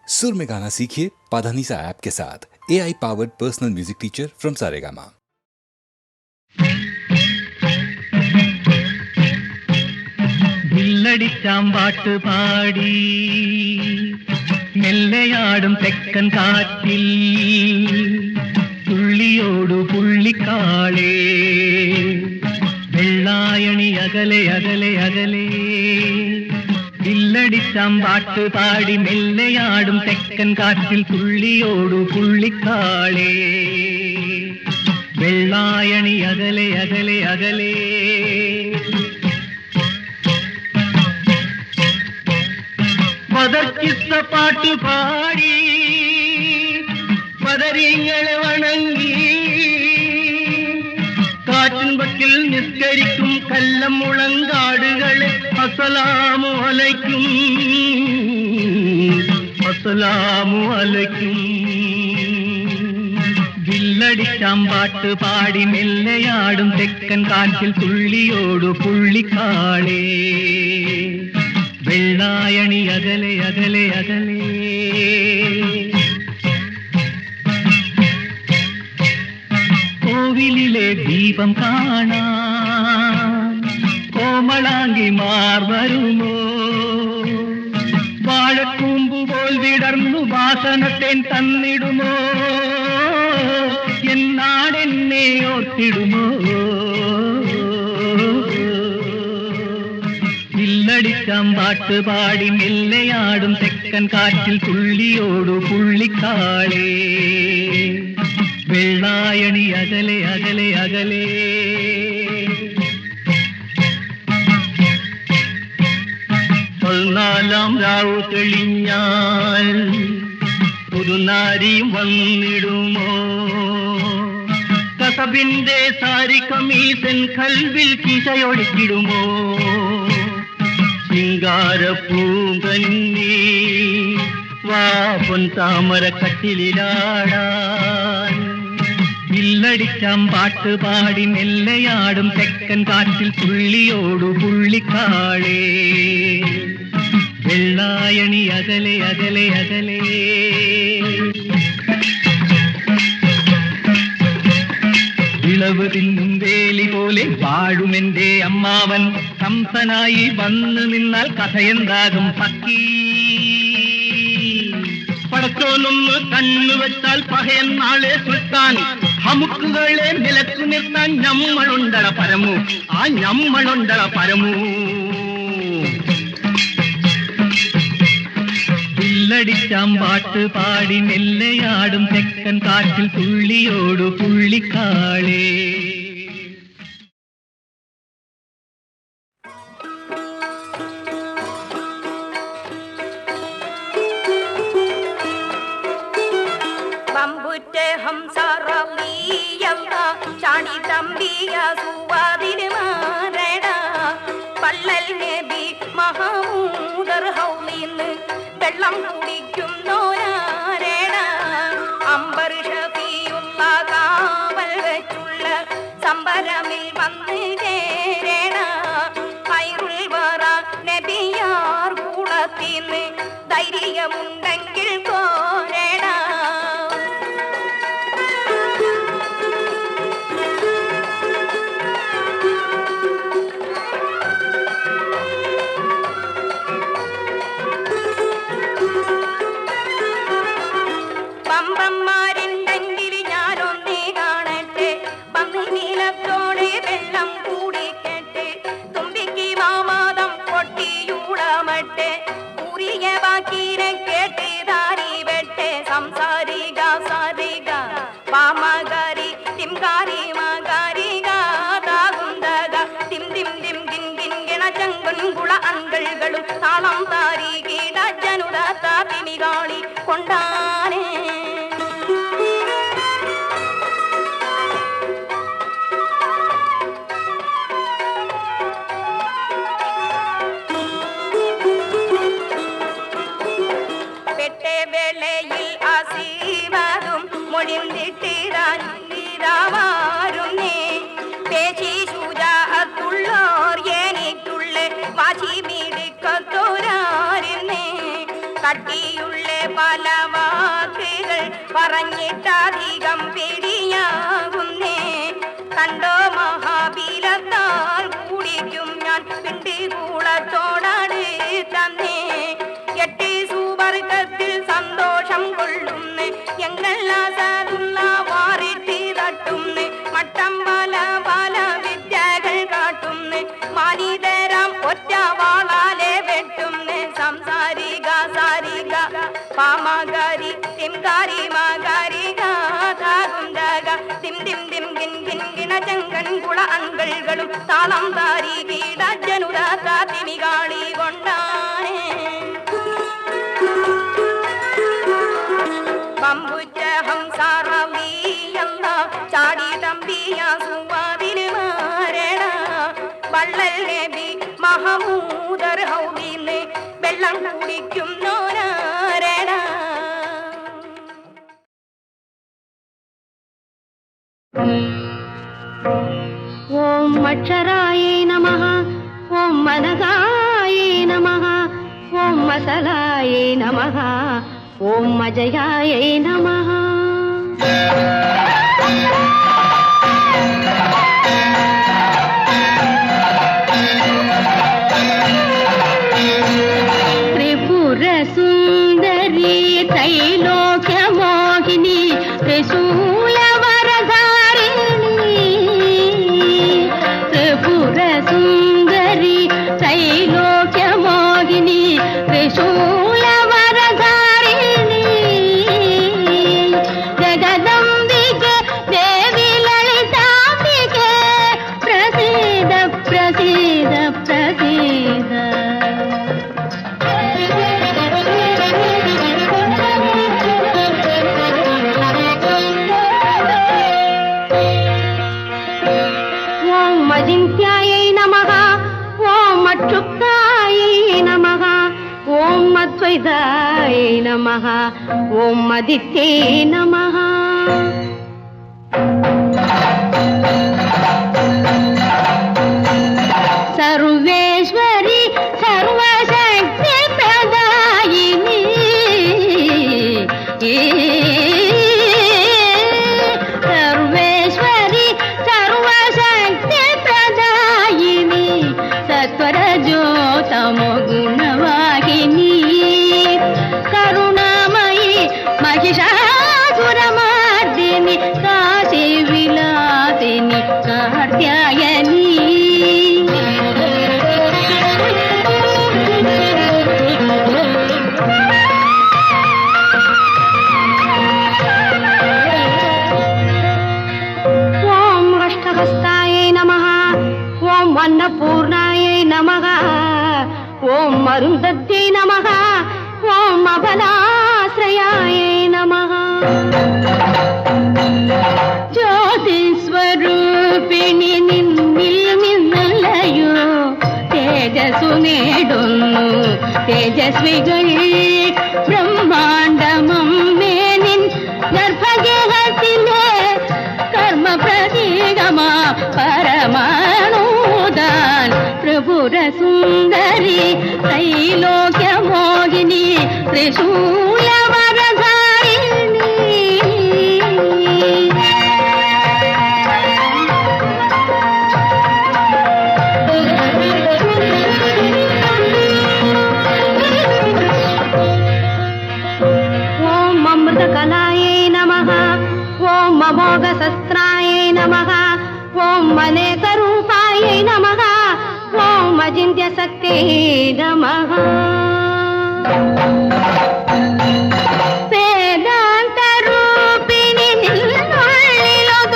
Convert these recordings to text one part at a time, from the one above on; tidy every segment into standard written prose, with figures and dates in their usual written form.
सुर में गाना सीखिए पाधानीसा ऐप के साथ। AI powered personal music teacher from Saregama. വില്ലടിച്ചാമ്പാട്ട് പാടി മെല്ലയാടും തെക്കൻ കാറ്റിൽ തുള്ളിയോടു പുള്ളിക്കാളേ വെള്ളായണി അകലെ അകലെ അകലെ. വില്ലടിച്ചാമ്പാട്ട് പാടി മെല്ലയാടും തെക്കൻ കാറ്റിൽ തുള്ളിയോടു പുള്ളിക്കാളേ വെള്ളായണി അകലെ അകലെ അകലെ. പതക്കിത്ത പാട്ട് പാടി പതരീങ്ങളെ വണങ്ങി കാറ്റിൻ വക്കിൽ നിസ്കരിക്കും കല്ലം മുളങ്കാടുകളെ അസ്സലാമു അലൈക്കും അസ്സലാമു അലൈക്കും. വില്ലടിച്ചാമ്പാട്ട് പാടി മെല്ലയാടും തെക്കൻ കാറ്റിൽ തുള്ളിയോടു പുള്ളിക്കാളേ വെള്ളായണി അകലെ അകലെ അകലെ. കോവിലിലെ ദീപം കാണാൻ കോമളാങ്കിമാർ വരുമോ? വാഴക്കൂമ്പു പോൽ വിടർന്നു വാസനത്തേൻ തന്നിടുമോ? എന്നാടെന്നെ ഓർത്തിടുമോ? വില്ലടിച്ചാമ്പാട്ട് പാടി മെല്ലയാടും തെക്കൻ കാറ്റിൽ തുള്ളിയോടു പുള്ളിക്കാളേ വെള്ളായണി അകലെ അകലെ അകലെ. പതിനാലാം രാവു തെളിഞ്ഞാൽ പുതുനാരിയും വന്നിടുമോ? കസബിന്റെ സാരി കമീസൻ കൽവിൽ കിശയൊളിക്കിടുമോ? ശൃംഗാരപ്പൂങ്കന്നി വാ പൊൻതാമര കട്ടിലാടാൻ. വില്ലടിച്ചാമ്പാട്ട് പാടി മെല്ലയാടും തെക്കൻ കാറ്റിൽ തുള്ളിയോടു പുള്ളിക്കാളേ വെള്ളായണി അകലെ അകലെ അകലെ. ഇളവ് തിന്നും വേലി പോലെ വാഴുമെന്റെ അമ്മാവൻ കംസനായി വന്നു നിന്നാൽ കഥയെന്താകും പക്കി? പടച്ചോനൊന്ന് കണ്ണുവെച്ചാൽ പഹയൻ നാളെ സുൽത്താൻ. ഹമുക്കുകളെ നിലക്ക് നിർത്താൻ ഞമ്മളുണ്ടട പരമു, ആ ഞമ്മളുണ്ടട പരമു. വില്ലടിച്ചാമ്പാട്ട് പാടി മെല്ലയാടും തെക്കൻ കാറ്റിൽ തുള്ളിയോടു പുള്ളിക്കാളേ. ചാടി തമ്പിയ സുവാതിരുമാരട പള്ളൽ നബി മഹമൂദർ ഹൗലിന്ന് വെള്ളം കുടിക്കുന്നോരാരട അംബർ ഷഫിയുള്ള കാവൽ വെച്ചുള്ള സംബരമിൽ വന്ന് ചേരട ഖൈറുൽ വറ നബിയാർ കൂടത്തിന്ന് ധൈര്യമുണ്ടെങ്കിൽ കോരട. പമ്പന്മാരുണ്ടെങ്കിൽ ഞാനൊന്നേ കാണട്ടെ, പന്നിനീലത്തോടെ വെള്ളം കൂടിക്കട്ടെ, തുമ്പിക്ക് മാമാദം പൊട്ടിയൂടമട്ടെ, കുറിയ ബാക്കീനെ കേട്ട് ധാരി വെട്ടെ, സംസാരിക സാരിക പാമകാരി തിംകാരി മകാരിക താകുന്തക തിം തിം തിം ഗിൻ ഗിൻ ഗിണചങ്കുള അങ്കളുകളും താളം താരി ഗീത ജനുത താപിനികാളി കൊണ്ടാനേ. വേളയിൽ ആസീവതും മൊഴിന്തിട്ടിരാവാരുന്നേ പേശി ശുജാഅത്തുള്ളോർ എനിക്കുള്ള വാശി മിടുക്കത്തോരാരുന്നേ കട്ടിയുള്ള പല വാക്കുകൾ പറഞ്ഞിട്ടധികം പിടിയാകുന്നേ. കണ്ടോ മഹാബീലത്താൽ കൂടിക്കും ഞാൻ പിണ്ടികൂളത്തോടാട് തന്നേ. 8 സൂവർഗത്തിൽ സന്തോഷം കൊള്ളുന്നേ. എങ്ങൾ ആസാദുള്ള വാറിട്ട് തട്ടുന്നേ. മട്ടം പല പല വിദ്യകൾ കാട്ടുന്നേ. മാനിതരാം ഒറ്റ വാളാലെ വെട്ടുന്നേ. സംസാരിക സാരിക പാമകാരി തിംകാരി മാകാരി ഗാകുന്തക തിം തിം തിം ഗിൻ ഗിൻ ഗിണ ചങ്കൻ കുള അങ്കളുകളും താളം താരി കീട ജനുത തിമികാളി കൊണ്ടാനേ. പമ്പുറ്റ ഹംസാറവിയല്ല ചാടി തമ്പിയ സുവാവിന് മാരട. വള്ളൽ നബി മഹമൂദർ ഹൗദിന്ന് വെള്ളം കുടിക്കുന്നോരാരട. ഓം അക്ഷരായേ നമഃ, ഓം മനസായേ നമഃ, ഓം മസലായേ നമഃ, ഓം അജയായേ നമഃ. ത്രിപുര സുന്ദരി ത്രൈലോക്യ മോഹിനി ത്രിശൂല വരധാരിണി. ത്രിപുര സുന്ദരി ത്രൈലോക്യ മോഹിനി ത്രിശൂല വരധാരിണി. ജഗദംബികെ ദേവി ലളിതാംബികെ പ്രസീദ പ്രസീദ പ്രസീദ. ഓം അജിന്ത്യായൈ നമഃ, ഓം അക്ഷുപ്തായൈ നമഃ, ഓം അദ്വൈതായൈ നമഃ, ഓം ആദിത്യൈ നമഃ. സർവേശ്വരി സർവശക്തി പ്രദായിനി. സർവേശ്വരി സർവശക്തി പ്രദായിനി. സത്വരജോതമോ ഗുണവാഹിനി. കരുണാമയി महिषासुरमर्दिनि काशी विलासिनि कात्यायनी. ओम अष्टहस्तायै नमः, ओम अन्नपूर्णायै नमः, ओम अरुन्धत्यै नमः, ओम अबलाश्रयायै नमः. ജ്യോതിസ്വരൂപിണി നിന്നിൽ നിന്നല്ലയോ തേജസ്സു നേടുന്നു തേജസ്വികൾ. ബ്രഹ്മാണ്ടമമ്മേ നിൻ ഗർഭഗേഹത്തിലെ കർമ്മപ്രതീകമാ പരമാണുദാൻ. ത്രിപുര സുന്ദരി ത്രൈലോക്യ മോഹിനി ത്രിശൂല വരധാരിണി. ओम अमृतकलायै नमः, ओम अमोघशस्त्रायै नमः, ओम अनेकरूपायै नमः, ओम अचिन्त्यशक्त्यै नमः. വേദാന്തരൂപിണി നിന്നുള്ളിലൊതുങ്ങുന്നു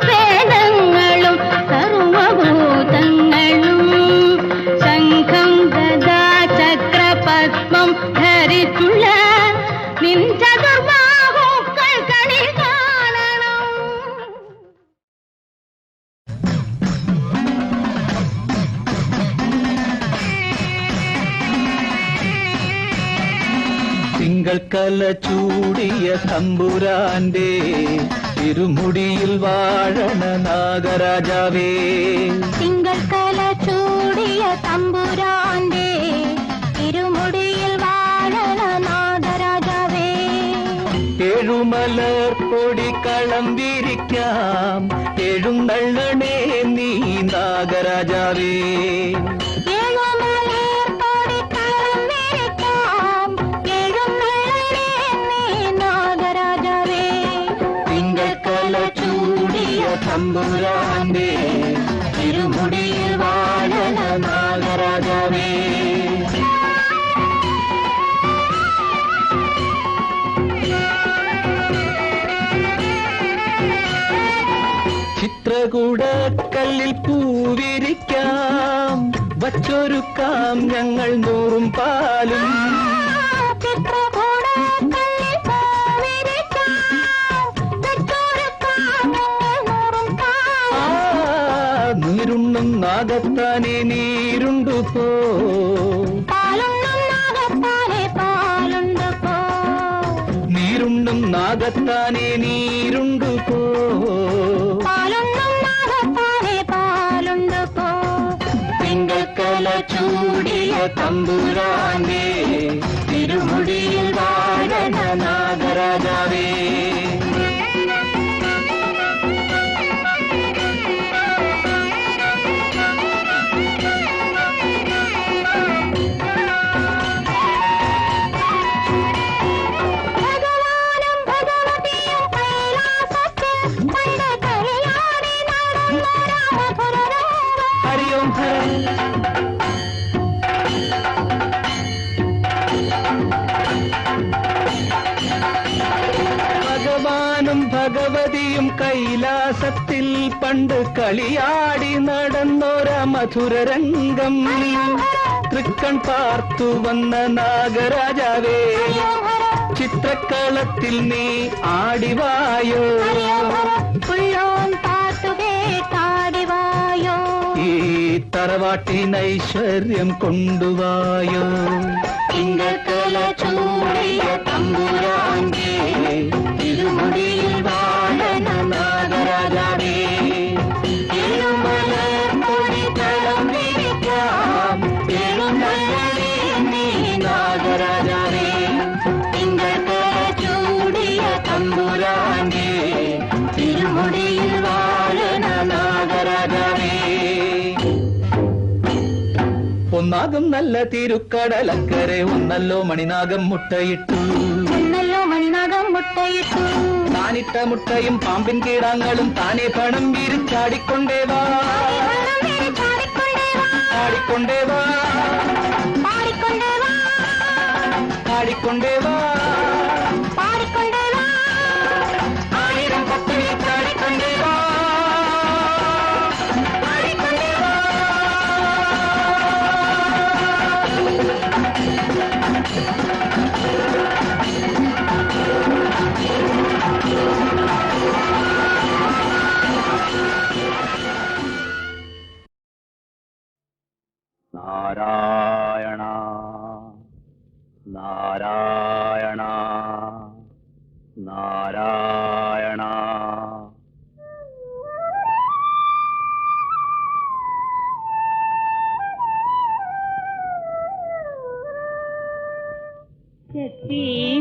വേദങ്ങളും സർവഭൂതങ്ങളും. ശംഖം ഗദാ ചക്ര പദ്മം ധരിച്ചുള്ള നിൻ ചതുർബാഹുക്കൾ കണി കാണണം. തിങ്കൾക്കല ചൂടിയ തമ്പുരാന്റെ തിരുമുടിയിൽ വാഴണ നാഗരാജാവേ. തിങ്കൾക്കല ചൂടിയ തമ്പുരാന്റെ തിരുമുടിയിൽ വാഴണ നാഗരാജാവേ. ഏഴുമലർ കൊടിക്കളം വിരിക്കാം എഴുന്നള്ളണേ നീ നാഗരാജാവേ. തിങ്കക്കല ചൂടിയ തമ്പുരാന്റെ തിരുമുടിയിൽ വാഴണ നാഗരാജാവേ. ചിത്രകൂടക്കല്ലിൽ പൂവിരിക്കാം വച്ചൊരുക്കാം ഞങ്ങൾ നൂറും പാലും. നീരുണ്ണും നാഗത്താനെ നീരുണ്ടു പോ. നീരുണ്ണും നാഗത്താനെ നീരുണ്ടു പോ. തിങ്കക്കല ചൂടിയ തമ്പുരാന്റെ തിരുമുടിയിൽ വാഴണ നാഗരാജാവേ. ഹരിയോം ഹര. ഭഗവാനും ഭഗവതിയും കൈലാസത്തിൽ പണ്ട് കളിയാടി നടന്നൊര മധുരരംഗം തൃക്കൺ പാർത്തു വന്ന നാഗരാജാവേ. ചിത്രക്കളത്തിൽ നീ ആടിവായോ. ഈ തറവാട്ടിനൈശ്വര്യം കൊണ്ടുവായോ. തിങ്കക്കല ചൂടിയ തമ്പുരാന്റെ തിരുമുടിയിൽ വാഴണ നാഗരാജാവേ. എഴുമലർ കൊടിക്കളം വിരിക്കാം എഴുന്നള്ളണേ നീ നാഗരാജാവേ. തിങ്കക്കല ചൂടിയ തമ്പുരാന്റെ തിരുമുടിയിൽ വാഴണ നാഗരാജാവേ. ഒന്നാകും നല്ല തിരുക്കടലക്കരെ ഒന്നല്ലോ മണിനാഗം മുട്ടയിട്ടു. താനിട്ട മുട്ടയും പാമ്പിൻ കീടാങ്ങളും താനെ പണം വിരിച്ചാടിക്കൊണ്ടേവാ. ആടിക്കൊണ്ടേവാ ആടിക്കൊണ്ടേവാ. ആയിരം പത്ത് വിരിച്ചാടിക്കൊണ്ടേവാ. നാരായണ നാരായണ നാരായണ.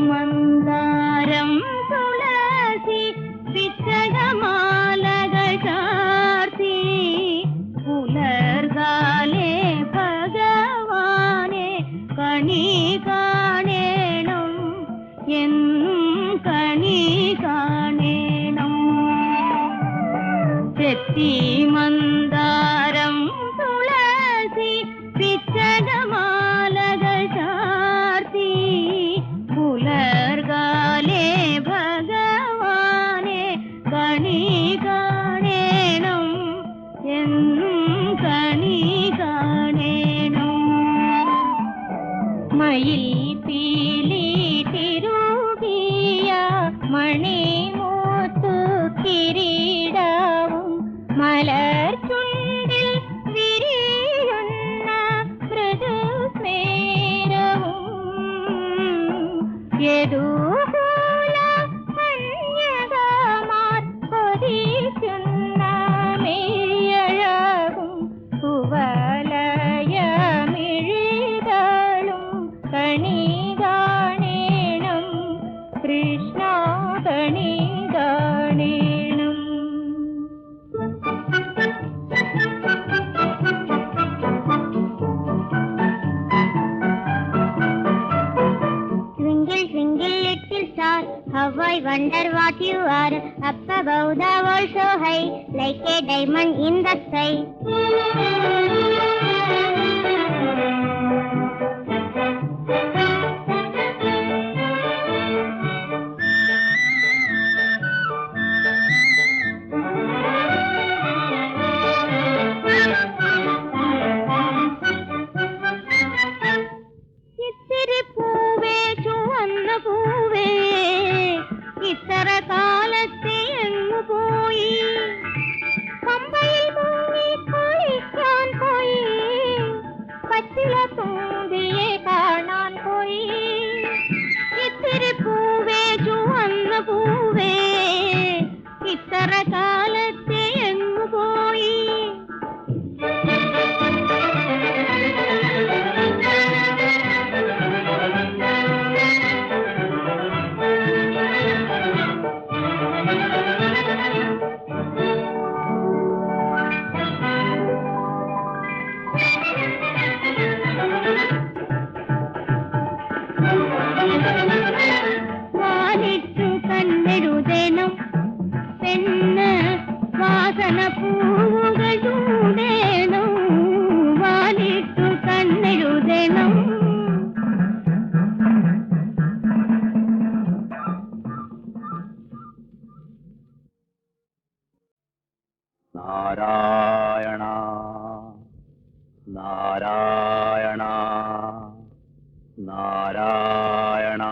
മന്ദാരം തുളസി പിച്ചകമാലകൾ ചാർത്തി പുലർകാലേ ഭഗവാനെ കണി കാണേണം എന്നും കണി കാണേണം. മന്ദാരം തുളസി പിച്ചകമാലകൾ ചാർത്തി പുലർകാലേ ഭഗവാനെ കണി കാണേണം എന്നും കണി കാണേണം. മയിൽ പീലി തിരുകിയ മണിമൂത്തു കിരീടവും മലർ ചുണ്ടിൽ വിരിയുന്ന മൃദുസ്മേരവും യദുകുല കന്യകമാർ കൊതിക്കുന്ന മെയ്യഴകും കുവലയമിഴിതളും കണി കാണേണം Krishna star. How I wonder what you are. Up above the world so high, like a diamond in the sky. ഇത്തിരി പൂവേ ചുവന്ന പൂവേ ഇത്ര കാലത്തെ എങ്ങു പോയി പമ്പയിൽ മുങ്ങി കുളിക്കാൻ പോയി പച്ചില തുമ്പിയെ കാണാൻ പോയി ഇത്തിരി പൂവേ ചുവന്ന പൂവേ ഇത്ര കാലത്തെ എങ്ങു പോയി വാലിട്ടു കണ്ണെഴുതണം പെണ്ണ് വാസന പൂവുകൾ ചൂടേണം വാലിട്ടു കണ്ണെഴുതണം നാരായണ നാരായണ നാരായണ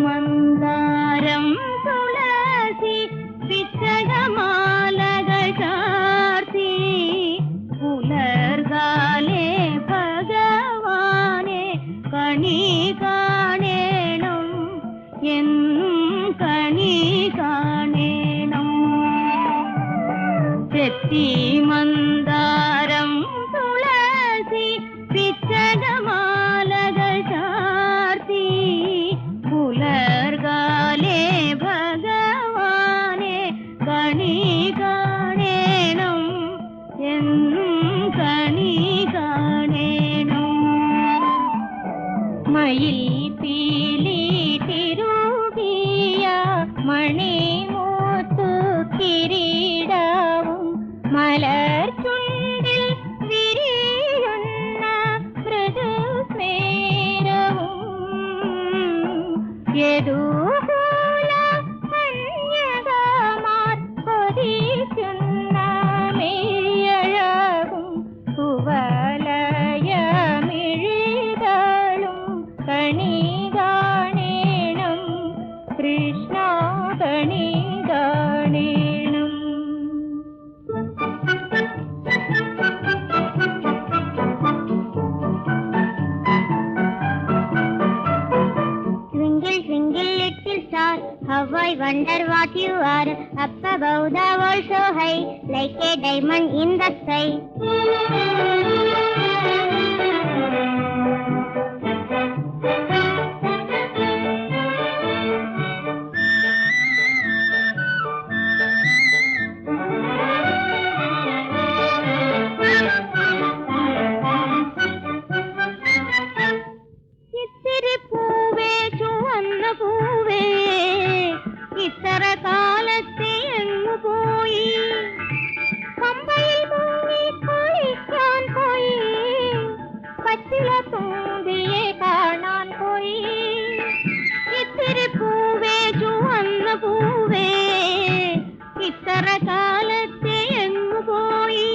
മന്ദാരം തുളസി പിച്ചകമാലകൾ ചാർത്തി പുലർകാലേ ഭഗവാനെ കണി കാണേണം എന്നും കണി കാണേണം മന്ദാരം തുളസി പിച്ചകമാലകൾ ചാർത്തി പുലർകാലേ ഭഗവാനെ കണി കാണേണം എന്നും കണി കാണേണം മയിൽ പീലി തിരുകിയ മണിമൂത്തു കിരീടവും മലർ ചുണ്ടിൽ വിരിയുന്ന മൃദുസ്മേരവും യദുകുല കന്യകമാർ കൊതിക്കുന്ന മെയ്യഴകും കുവലയമിഴിതളും കണി കാണേണം കൃഷ്ണ കണി കാണേണം Twinkle, twinkle, little star, how I wonder what you are. Up above the world so high, like a diamond in the sky. ഇത്തിരി പൂവേ ചുവന്ന പൂവേ ഇത്ര കാലത്തെ എങ്ങു പോയി പമ്പയിൽ മുങ്ങി കുളിക്കാൻ പോയി പച്ചില തുമ്പിയെ കാണാൻ പോയി ഇത്തിരി പൂവേ ചുവന്ന പൂവേ ഇത്ര കാലത്തെ എങ്ങു പോയി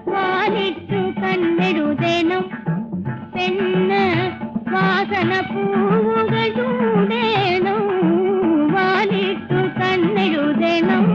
വാലിട്ടു കണ്ണെഴുതണം പെണ്ണ് വാസന പൂവുകൾ ചൂടേണം വാലിട്ടു കണ്ണെഴുതണം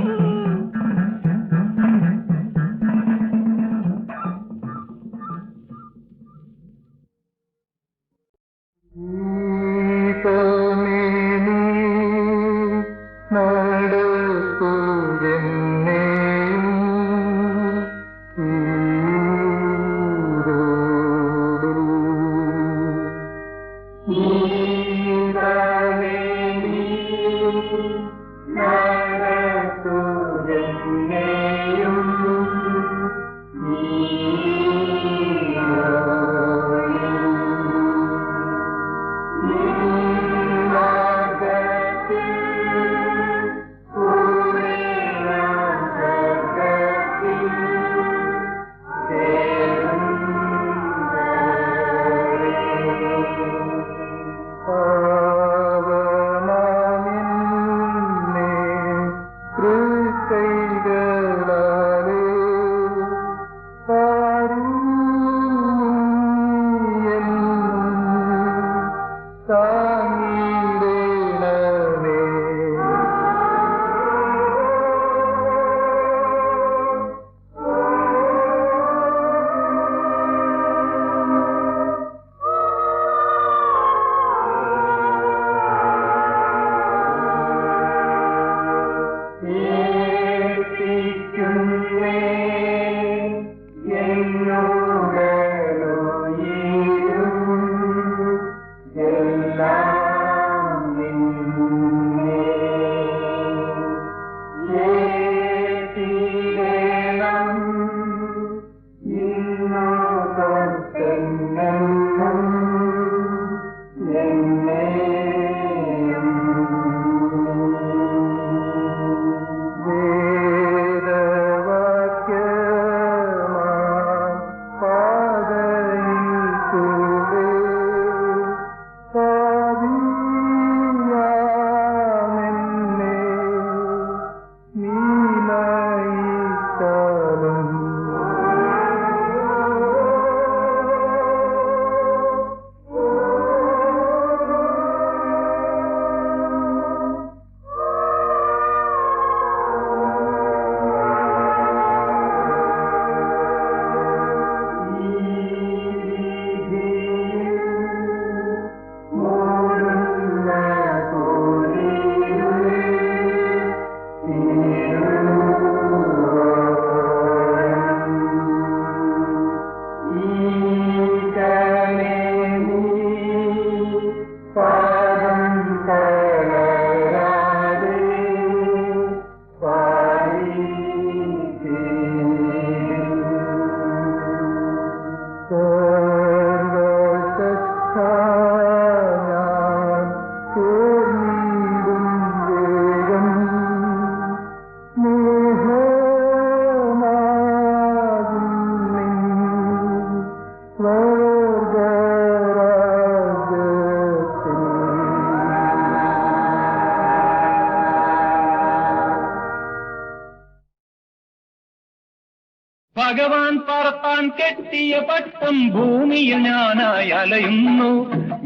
പറത്താൻ കെട്ടിയ പട്ടം ഭൂമിയിൽ ഞാനായി അലയുന്നു.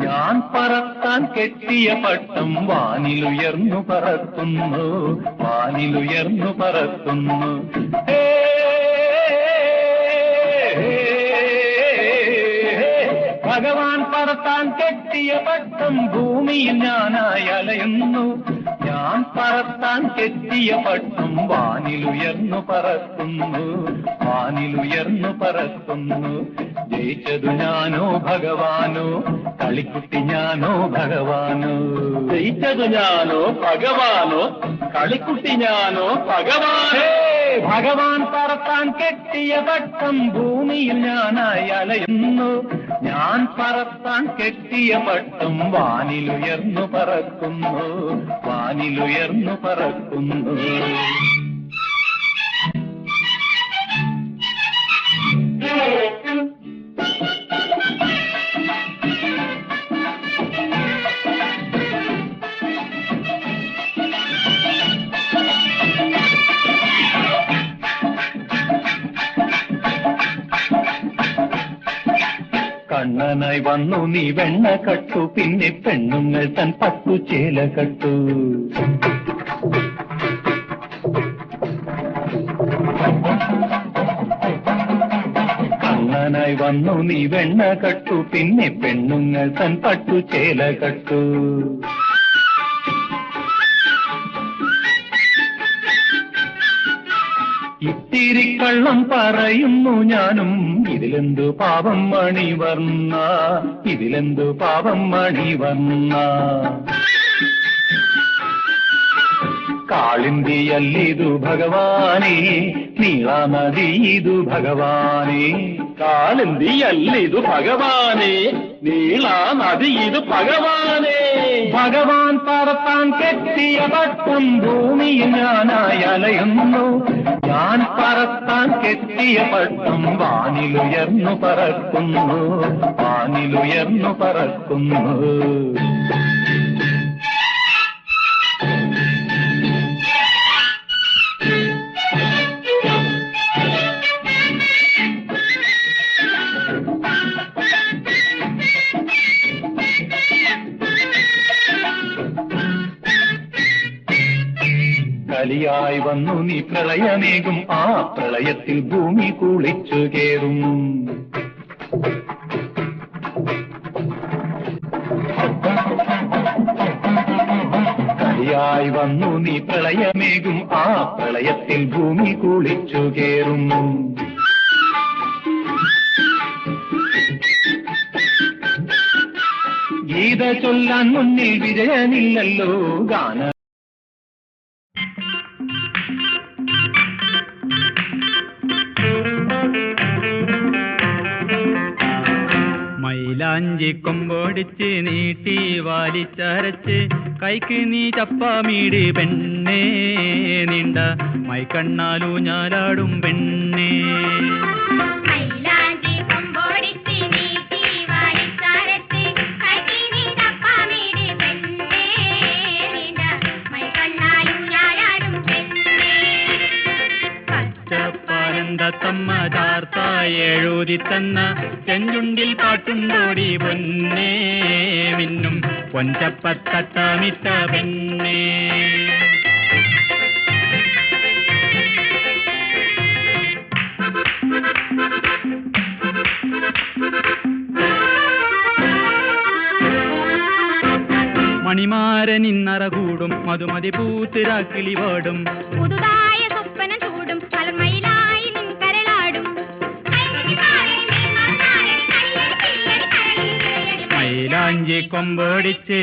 ഞാൻ പറത്താൻ കെട്ടിയ പട്ടം വാനിലുയർന്നു പറക്കുന്നു, വാനിലുയർന്നു പറക്കുന്നു. ഭഗവാൻ പറത്താൻ കെട്ടിയ പട്ടം ഭൂമിയിൽ ഞാനായി അലയുന്നു. ഞാൻ പറത്താൻ കെട്ടിയ പട്ടം വാനിലുയർന്നു പറക്കുന്നു, വാനിലുയർന്നു പറക്കുന്നു. ജയിച്ചതു ഞാനോ ഭഗവാനോ, കളിക്കുട്ടി ഞാനോ ഭഗവാനോ? ജയിച്ചതു ഞാനോ ഭഗവാനോ, കളിക്കുട്ടി ഞാനോ ഭഗവാനോ? ഭഗവാൻ പറത്താൻ കെട്ടിയ പട്ടം ഭൂമിയിൽ ഞാനായി അലയുന്നു. ഞാൻ പറത്താൻ കെട്ടിയ പട്ടം വാനിലുയർന്നു പറക്കുന്നു, വാനിലുയർന്നു പറക്കുന്നു. കണ്ണനായി വന്നു നീ വെണ്ണ കട്ടു, പിന്നെ പെണ്ണുങ്ങൾ തൻ പട്ടുചേല കട്ടു. കണ്ണനായി വന്നു നീ വെണ്ണ കട്ടു, പിന്നെ പെണ്ണുങ്ങൾ തൻ പട്ടുചേല കട്ടു. ഇത്തിരി കള്ളം പറയുന്നു ഞാനും, ഇതിലെന്തു പാപം മണിവർണ്ണ, ഇതിലെന്തു പാപം മണിവർണ്ണ. കാളിന്തിയല്ലിതു ഭഗവാനേ, നീളാനദി ഇതു ഭഗവാനേ. കാളിന്തിയല്ലിതു ഭഗവാനേ, നീളാനദി ഇത് ഭഗവാനേ. ഭഗവാൻ പറത്താൻ കെട്ടിയ പട്ടം ഭൂമിയിൽ ഞാനായി അലയുന്നു. ഞാൻ പറത്താൻ കെട്ടിയ പട്ടം വാനിലുയർന്നു പറക്കുന്നു, വാനിലുയർന്നു പറക്കുന്നു. കലിയായി വന്നു നീ പ്രളയമേകും, ആ പ്രളയത്തിൽ ഭൂമി കുളിച്ചു കേറും. കലിയായി വന്നു നീ പ്രളയമേകും, ആ പ്രളയത്തിൽ ഭൂമി കുളിച്ചു കേറും. ഗീത ചൊല്ലാൻ മുന്നിൽ വിജയനില്ലല്ലോ, ഗാന മൈലാഞ്ചി കൊമ്പോടിച്ച് നീട്ടി വാലിച്ചരച്ച് കൈക്ക് നീ ചപ്പാമീട് പെണ്ണേ, നീണ്ട മൈക്കണ്ണാലു ഞാലാടും പെണ്ണേ. തമ്മ ചാർത്തായി എഴുതി തന്ന ചെഞ്ചുണ്ടിൽ പാട്ടുണ്ടോടി പൊന്നേ, മിന്നും പൊഞ്ചപ്പത്തട്ടമിട്ട പെണ്ണേ. മണിമാരനിന്നറ കൂടും, മധുമതി പൂത്തിരാക്കിളി പാടും, പുതുതായ സ്വപ്ന ചൂടും കലമയിലായി നിൻ കരളാടും. മൈലാഞ്ചി കൊമ്പോടിച്ച്,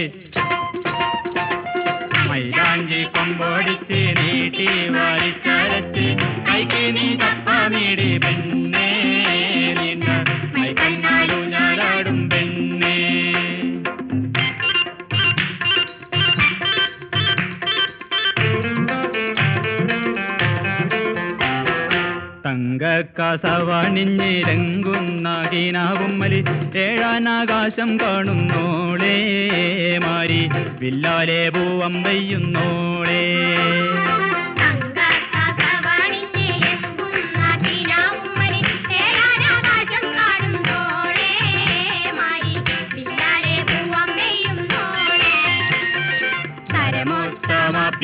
മൈലാഞ്ചി കൊമ്പോടിച്ച് നീട്ടി വാരിച്ചരച്ച് കൈക്ക് നീ തപ്പാമീടി പെണ്ണേ, നിന്ന മൈക്കണ്ണാലു ഞാലാടും പെണ്ണേ. തങ്കക്കസവണിഞ്ഞിരങ്ങുന്ന കിനാവുമ്മലി ഏഴാനാകാശം കാണുന്നോളേ, മാരി വില്ലാലെ പൂവം പെയ്യുന്നോളേ. തങ്കക്കസവണിഞ്ഞിരങ്ങുന്ന കിനാവുമ്മലി ഏഴാനാകാശം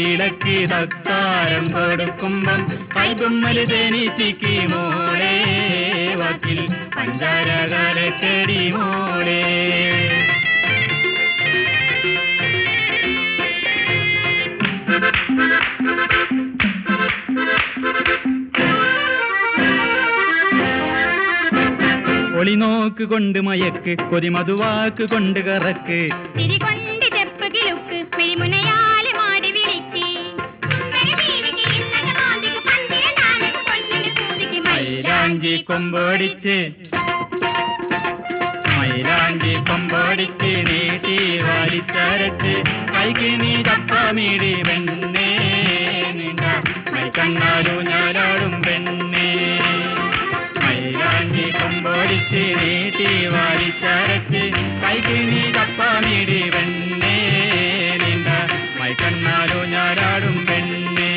കുപ്പിളക്ക് തക്കാരം കൊടുക്കുമ്പം കൈതുമ്മല് തേനീച്ചിക്ക് മോളെ വാക്കിൽ പഞ്ചാര കലക്കടി മോളെ. ഒളിനോക്ക് കൊണ്ട് മയക്ക് കൊതിമധുവാക്ക് കൊണ്ട് കറക്ക് തിരികൊണ്ട് ചെപ്പ് കിലുക്ക് പിഴിമുനയാല് മാടി വിളിക്ക് മൈലാഞ്ചി കൊമ്പോടിച്ച് മൈലാഞ്ചി കൊമ്പോടിച്ച് നീട്ടി വാലിച്ചരച്ച് കൈക്ക് നീ തപ്പാമീടി പെണ്ണേ നിന്ന മൈക്കണ്ണാലു ഞാലാടും പെണ്ണേ. മൈലാഞ്ചി കൊമ്പോടിച്ച് നീട്ടി വാലിച്ചരച്ച് കൈക്ക് നീ തപ്പാമീടി പെണ്ണേ നിന്ന മൈക്കണ്ണാലു ഞാലാടും പെണ്ണേ.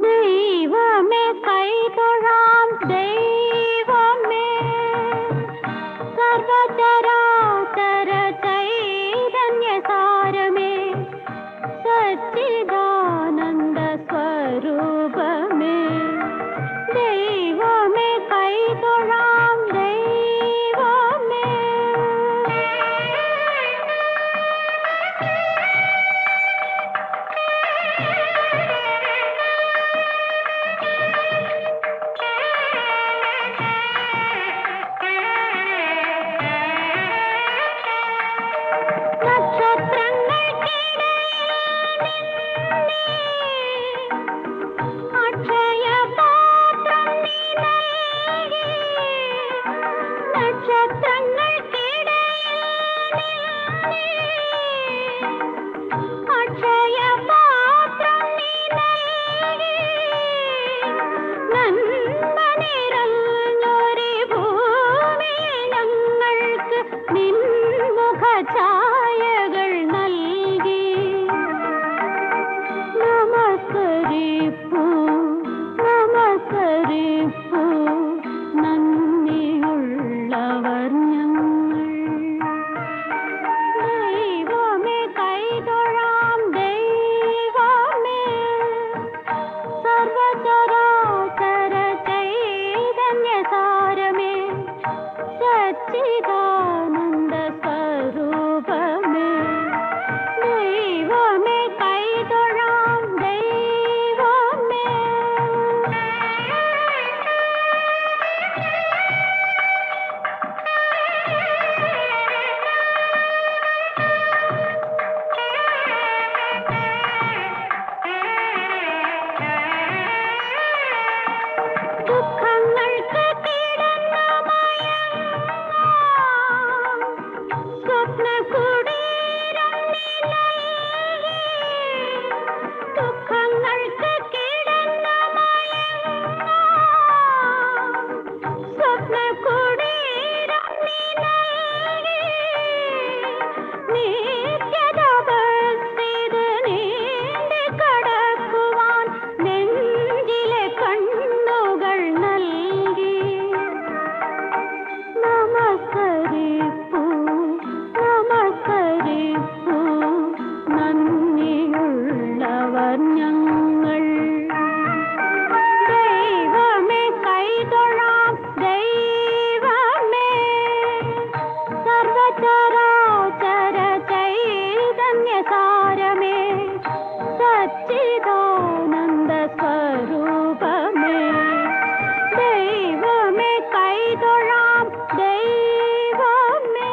ദൈവമേ കൈതൊഴാം ദൈവമേ സർവചരാചര ചൈതന്യസാരമേ സച്ചിദാനന്ദ സ്വരൂപമേ. ദൈവമേ കൈതൊഴാം ദൈവമേ. ഛായകൾ നൽകി നമസ്കരിപ്പൂ നമസ്കരിപ്പൂ നന്ദിയുള്ളവർ ഞങ്ങൾ. ദൈവമേ കൈതൊഴാം ദൈവമേ സർവചരാചര ചൈതന്യസാരമേ സച്ചിദാനന്ദ സ്വരൂപമേ. ദൈവമേ കൈതൊഴാം ദൈവമേ. ദുഃഖങ്ങൾക്ക് കിടന്ന സ്വപ്നകുടീരം നിലയിലേ ദുഃഖങ്ങൾക്ക് കിടന്ന സ്വപ്നകുടീരം നിലയിലേ നിത്യതപസ്സിത് നീണ്ടി കടക്കുവാൻ നെഞ്ചിലെ കണ്ണുകൾ നൽകി നമസ്കരിപ്പൂ നമസ്കരിപ്പൂ നന്ദിയുള്ളവർ ഞങ്ങൾ. ദൈവമേ കൈതൊഴാം ദൈവമേ സർവചരാചര ചൈതന്യസാരമേ സച്ചിദാനന്ദ സ്വരൂപമേ. ദൈവമേ കൈതൊഴാം ദൈവമേ.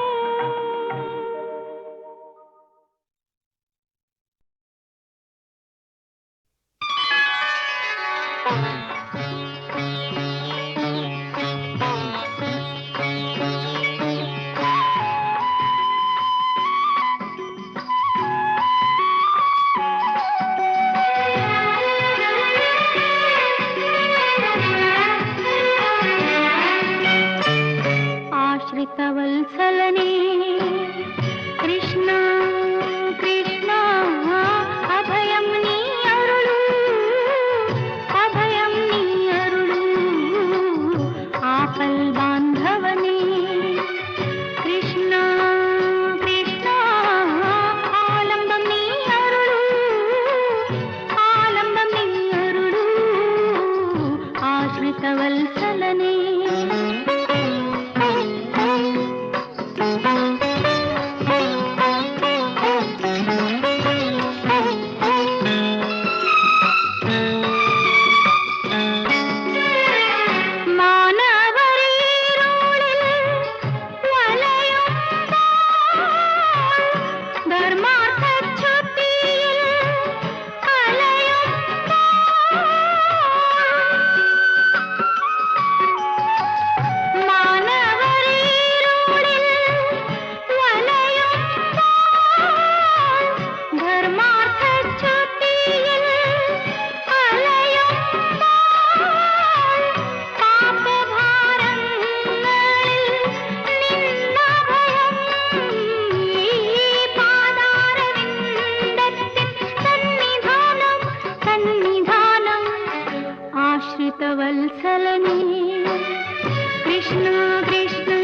आश्रितवत्सलने कृष्ण कृष्ण